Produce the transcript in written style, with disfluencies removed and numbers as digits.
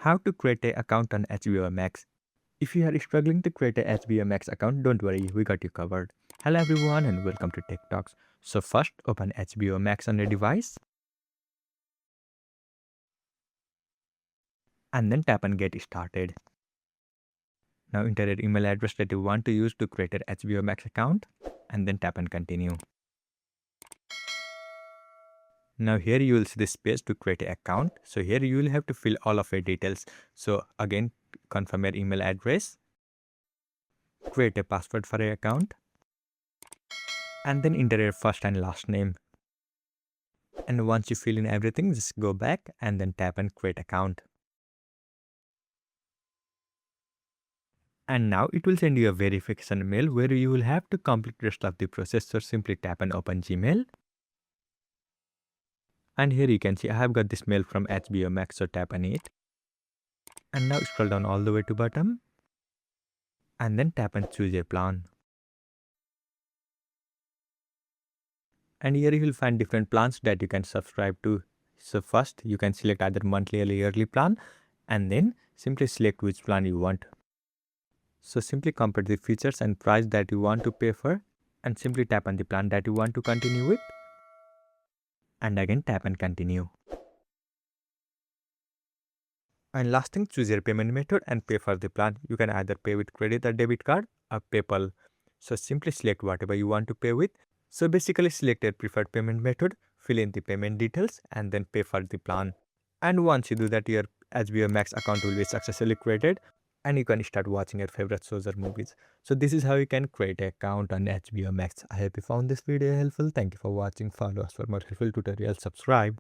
How to create an account on HBO Max. If you are struggling to create a HBO Max account, don't worry, we got you covered. Hello everyone and welcome to Tech Talks. So first, open HBO Max on your device and then tap on Get Started. Now enter your email address that you want to use to create an HBO Max account and then tap on Continue. Now here you will see the space to create an account. So here you will have to fill all of your details. So again, confirm your email address, create a password for your account, and then enter your first and last name. And once you fill in everything, just go back and then tap on create account. And now it will send you a verification mail where you will have to complete rest of the process. So simply tap on open Gmail. And here you can see I have got this mail from HBO Max, so tap on it. And now scroll down all the way to bottom. And then tap on choose a plan. And here you will find different plans that you can subscribe to. So first you can select either monthly or yearly plan and then simply select which plan you want. So simply compare the features and price that you want to pay for and simply tap on the plan that you want to continue with and again tap on continue. And last thing, choose your payment method and pay for the plan. You can either pay with credit or debit card or PayPal. So simply select whatever you want to pay with. So basically select your preferred payment method, fill in the payment details and then pay for the plan. And once you do that, your HBO Max account will be successfully created and you can start watching your favorite shows or movies. So this is how you can create an account on HBO Max. I hope you found this video helpful. Thank you for watching. Follow us for more helpful tutorials. Subscribe.